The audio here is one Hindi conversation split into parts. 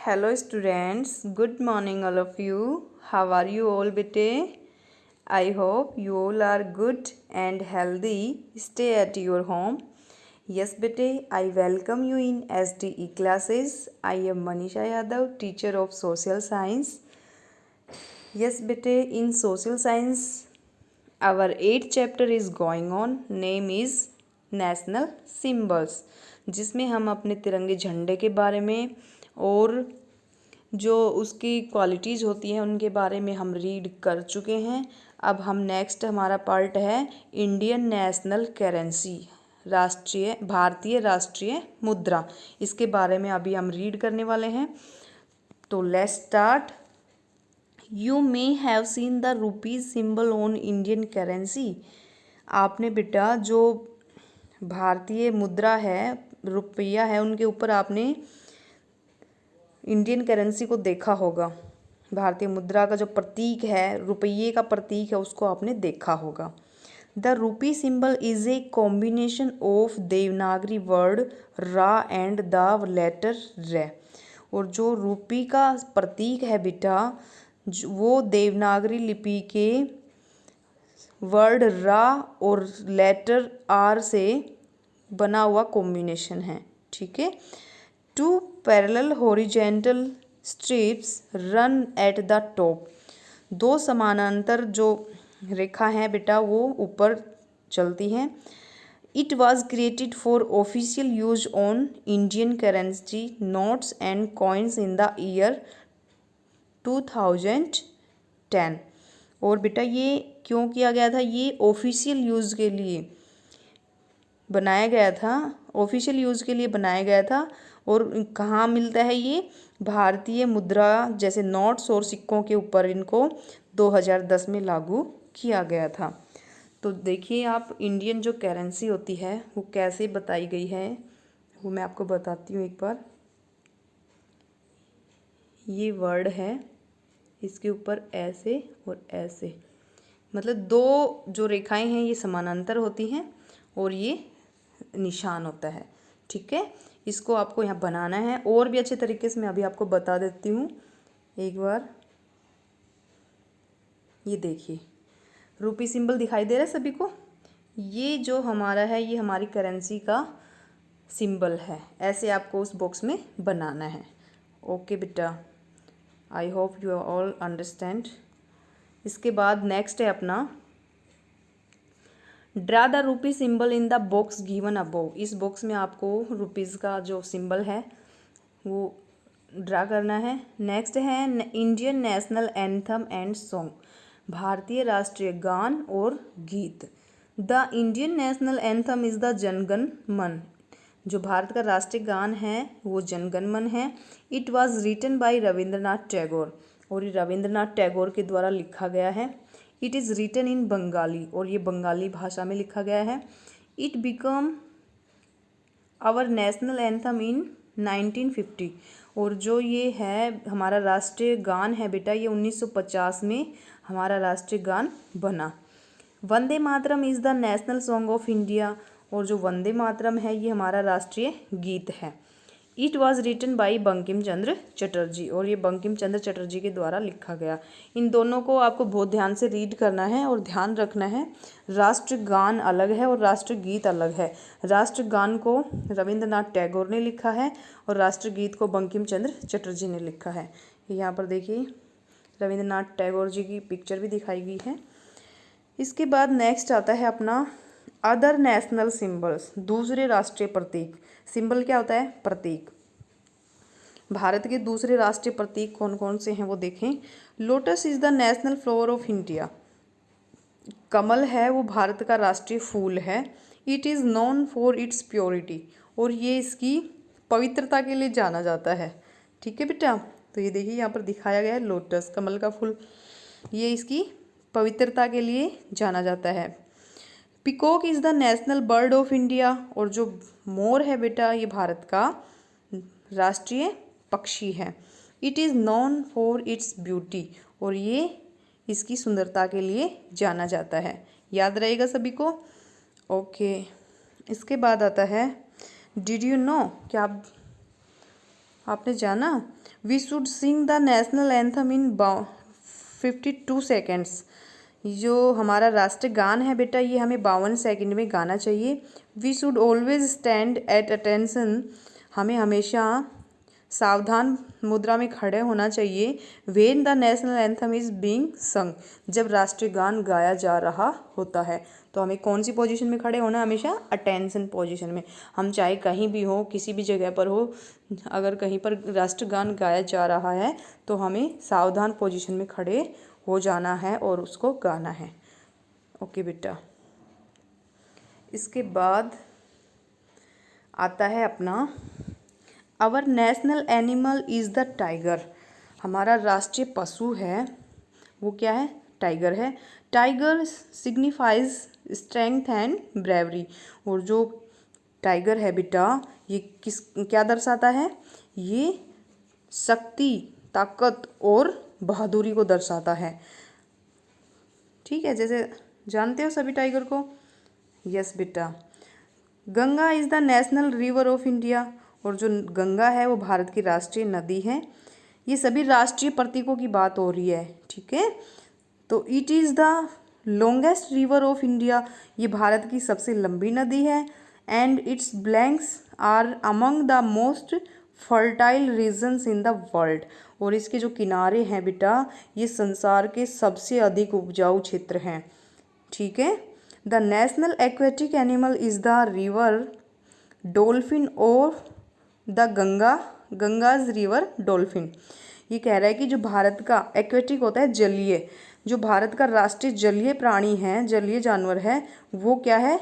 Hello students, good morning all of you. How are you all bete? I hope you all are good and healthy. Stay at your home. Yes bete, I welcome you in SDE classes. I am Manisha Yadav, teacher of social science. Yes bete, in social science our 8th chapter is going on. Name is national symbols, जिसमें हम अपने तिरंगे झंडे के बारे में और जो उसकी क्वालिटीज़ होती हैं उनके बारे में हम रीड कर चुके हैं। अब हम नेक्स्ट हमारा पार्ट है इंडियन नेशनल करेंसी, भारतीय राष्ट्रीय मुद्रा। इसके बारे में अभी हम रीड करने वाले हैं। तो let's start. You may have seen the rupees symbol on Indian currency. आपने बेटा जो भारतीय मुद्रा है, रुपया है, उनके ऊपर आपने इंडियन करेंसी को देखा होगा। भारतीय मुद्रा का जो प्रतीक है, रुपये का प्रतीक है, उसको आपने देखा होगा। The rupee symbol is a combination of Devanagari word रा एंड द लेटर रे। और जो रूपी का प्रतीक है बेटा, वो देवनागरी लिपि के वर्ड रा और लेटर आर से बना हुआ कॉम्बिनेशन है। ठीक है। Two parallel horizontal strips run at the top. दो समानांतर जो रेखा हैं बेटा वो ऊपर चलती हैं। It was created for official use on Indian currency notes and coins in the year 2010। और बेटा ये क्यों किया गया था? ये ऑफिशियल यूज़ के लिए बनाया गया था, ऑफिशियल यूज़ के लिए बनाया गया था। और कहाँ मिलता है ये? भारतीय मुद्रा जैसे नोट्स और सिक्कों के ऊपर इनको 2010 में लागू किया गया था। तो देखिए आप, इंडियन जो करेंसी होती है वो कैसे बताई गई है वो मैं आपको बताती हूँ एक बार। ये वर्ड है, इसके ऊपर ऐसे और ऐसे, मतलब दो जो रेखाएं हैं ये समानांतर होती हैं और ये निशान होता है। ठीक है। इसको आपको यहाँ बनाना है और भी अच्छे तरीके से मैं अभी आपको बता देती हूँ एक बार। ये देखिए रूपी सिंबल दिखाई दे रहा है सभी को। ये जो हमारा है ये हमारी करेंसी का सिंबल है। ऐसे आपको उस बॉक्स में बनाना है। ओके बेटा, I hope you all understand. इसके बाद नेक्स्ट है अपना draw the rupee symbol in the box given above. इस बॉक्स में आपको रुपीज़ का जो सिंबल है वो ड्रा करना है। नेक्स्ट है Indian national anthem and song, भारतीय राष्ट्रीय गान और गीत। The Indian national anthem is the Jana Gana Mana. जो भारत का राष्ट्रीय गान है वो जनगण मन है। It was written by Rabindranath Tagore, और ये रविंद्रनाथ टैगोर के द्वारा लिखा गया है। It is written in Bengali, और ये बंगाली भाषा में लिखा गया है। It become our national anthem in 1950, और जो ये है हमारा राष्ट्रीय गान है बेटा, ये 1950 में हमारा राष्ट्रीय गान बना। Vande Mataram is the national song of India, और जो वंदे मातरम है ये हमारा राष्ट्रीय गीत है। It was written by Bankim Chandra Chatterjee, और ये बंकिम चंद्र चटर्जी के द्वारा लिखा गया। इन दोनों को आपको बहुत ध्यान से रीड करना है और ध्यान रखना है, राष्ट्रगान अलग है और राष्ट्रगीत अलग है। राष्ट्रगान को रविंद्रनाथ टैगोर ने लिखा है और राष्ट्रगीत को बंकिम चंद्र चटर्जी ने लिखा है। यहाँ पर देखिए रविंद्रनाथ टैगोर जी की पिक्चर भी दिखाई गई है। इसके बाद नेक्स्ट आता है अपना अदर नेशनल सिंबल्स, दूसरे राष्ट्रीय प्रतीक। सिंबल क्या होता है? प्रतीक। भारत के दूसरे राष्ट्रीय प्रतीक कौन कौन से हैं वो देखें। Lotus is the national flower of India. कमल है वो भारत का राष्ट्रीय फूल है। It is known for its purity, और ये इसकी पवित्रता के लिए जाना जाता है। ठीक है बेटा, तो ये देखिए यहाँ पर दिखाया गया है लोटस, कमल का फूल, ये इसकी पवित्रता के लिए जाना जाता है। Peacock is the national bird of India, और जो मोर है बेटा ये भारत का राष्ट्रीय पक्षी है। It is known for its beauty, और ये इसकी सुंदरता के लिए जाना जाता है। याद रहेगा सभी को। ओके। इसके बाद आता है डिड यू नो, क्या आप आपने जाना? We should sing the national anthem in 52 seconds. जो हमारा राष्ट्रीय गान है बेटा, ये हमें 52 सेकंड में गाना चाहिए। We should always stand at attention, हमें हमेशा सावधान मुद्रा में खड़े होना चाहिए। When the national anthem is being sung, जब राष्ट्रीय गान गाया जा रहा होता है। तो हमें कौन सी पोजीशन में खड़े होना है? हमेशा अटेंशन पोजीशन में। हम चाहे कहीं भी हो, किसी भी जगह पर हो, अगर कहीं पर राष्ट्रगान गाया जा रहा है तो हमें सावधान पोजीशन में खड़े हो जाना है और उसको गाना है। ओके बेटा। इसके बाद आता है अपना our national animal is the tiger. हमारा राष्ट्रीय पशु है वो क्या है? टाइगर है। Tiger signifies strength and bravery. और जो टाइगर है बेटा, ये क्या दर्शाता है? ये शक्ति, ताकत और बहादुरी को दर्शाता है। ठीक है, जैसे जानते हो सभी टाइगर को। यस बेटा। Ganga is the national river of India. और जो गंगा है वो भारत की राष्ट्रीय नदी है। ये सभी राष्ट्रीय प्रतीकों की बात हो रही है। ठीक है, तो it is the longest river of India, ये भारत की सबसे लंबी नदी है। And its banks are among the most fertile regions in the world. और इसके जो किनारे हैं बेटा, ये संसार के सबसे अधिक उपजाऊ क्षेत्र हैं। ठीक है। The national aquatic animal is the river dolphin और द गंगाज रिवर डॉल्फिन। ये कह रहा है कि जो भारत का एक्वेटिक होता है, जलीय, जो भारत का राष्ट्रीय जलीय प्राणी है, जलीय जानवर है, वो क्या है?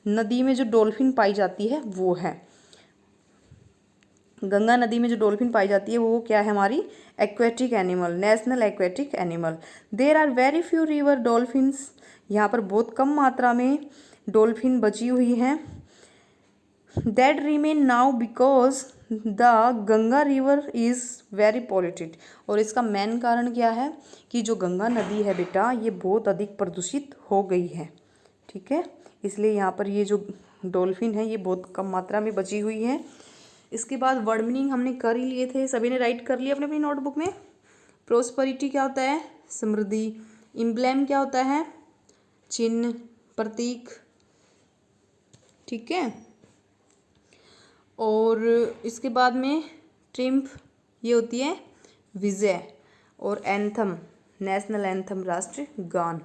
नदी में जो डॉल्फिन पाई जाती है वो है। गंगा नदी में जो डॉल्फिन पाई जाती है वो क्या है? हमारी aquatic animal, national aquatic animal. There are very few river dolphins. यहाँ पर बहुत कम मात्रा में डॉल्फिन बची हुई हैं। That remain now because the Ganga river is very polluted. और इसका मेन कारण क्या है? कि जो गंगा नदी है बेटा, ये बहुत अधिक प्रदूषित हो गई है। ठीक है, इसलिए यहाँ पर ये जो डॉल्फिन है ये बहुत कम मात्रा में बची हुई है। इसके बाद वर्ड मीनिंग हमने कर ही लिए थे, सभी ने राइट कर लिया अपने अपनी नोटबुक में। प्रोस्पेरिटी क्या होता है? समृद्धि। इम्ब्लेम क्या होता है? चिन्ह, प्रतीक। ठीक है, और इसके बाद में ट्रिम्फ, ये होती है विजय। और एंथम, नेशनल एंथम, राष्ट्रीय गान,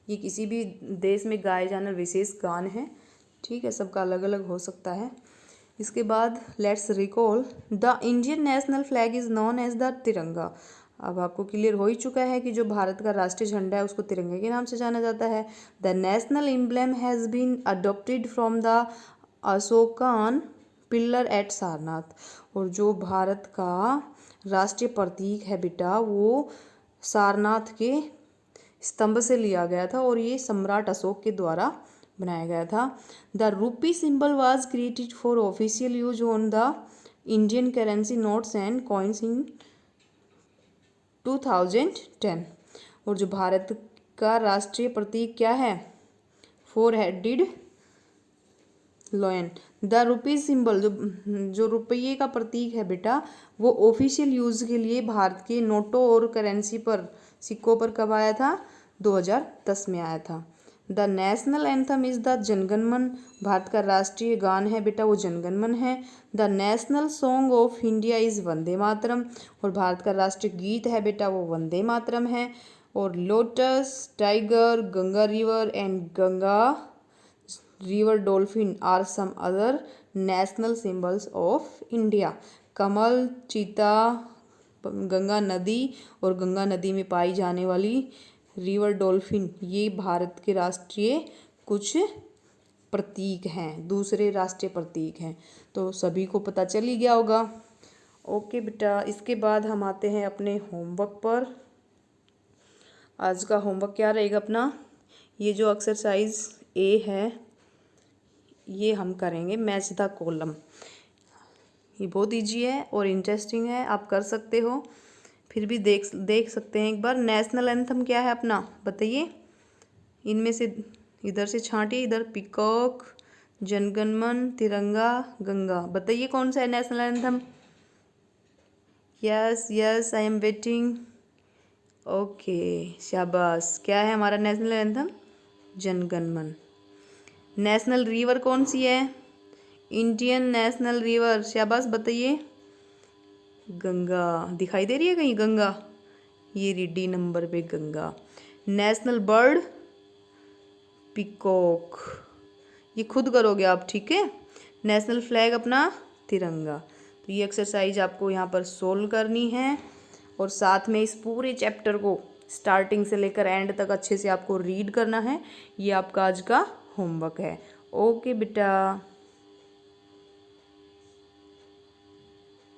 ये किसी भी देश में गाए जाने विशेष गान है। ठीक है, सबका अलग अलग हो सकता है। इसके बाद let's recall the Indian national flag is known as the Tiranga. अब आपको क्लियर हो ही चुका है कि जो भारत का राष्ट्रीय झंडा है उसको तिरंगे के नाम से जाना जाता है। The national emblem has been adopted from the Ashokan pillar at Sarnath. और जो भारत का राष्ट्रीय प्रतीक है बेटा, वो सारनाथ के स्तंभ से लिया गया था और ये सम्राट अशोक के द्वारा बनाया गया था। The rupee symbol was created for official use on the Indian currency notes and coins in 2010। और जो भारत का राष्ट्रीय प्रतीक क्या है? 4 headed lion. The rupee symbol, जो रुपये का प्रतीक है बेटा, वो ऑफिशियल यूज़ के लिए भारत के नोटों और करेंसी पर, सिक्कों पर कब आया था? 2010 में आया था। The national anthem is the Jana Gana Mana. Bharat का राष्ट्रीय गान है बेटा वो जनगणमन है। The national song of India is Vande Mataram. और भारत का राष्ट्रीय गीत है बेटा वो वंदे मातरम है। और lotus, tiger, Ganga river and Ganga river dolphin are some other national symbols of India. कमल, चीता, गंगा नदी और गंगा नदी में पाई जाने वाली रिवर डॉल्फिन, ये भारत के राष्ट्रीय कुछ प्रतीक हैं, दूसरे राष्ट्रीय प्रतीक हैं। तो सभी को पता चल ही गया होगा। ओके बेटा, इसके बाद हम आते हैं अपने होमवर्क पर। आज का होमवर्क क्या रहेगा अपना? ये जो एक्सरसाइज ए है ये हम करेंगे, मैच द कॉलम। ये बहुत इजी है और इंटरेस्टिंग है, आप कर सकते हो। फिर भी देख सकते हैं एक बार। नेशनल एंथम क्या है अपना, बताइए। इनमें से इधर से छांटिए, इधर पीकॉक, जनगणमन, तिरंगा, गंगा। बताइए कौन सा है national anthem? Yes yes I am waiting. Okay शाबाश। क्या है हमारा नेशनल एंथम? जनगण मन। नेशनल रिवर कौन सी है? इंडियन नेशनल रिवर, शाबाश बताइए। गंगा। दिखाई दे रही है कहीं गंगा? ये डी नंबर पे गंगा। National bird? पिकॉक। ये खुद करोगे आप, ठीक है। नेशनल फ्लैग अपना तिरंगा। तो ये एक्सरसाइज आपको यहाँ पर सोल्व करनी है और साथ में इस पूरे चैप्टर को स्टार्टिंग से लेकर एंड तक अच्छे से आपको रीड करना है। ये आपका आज का होमवर्क है। ओके बेटा।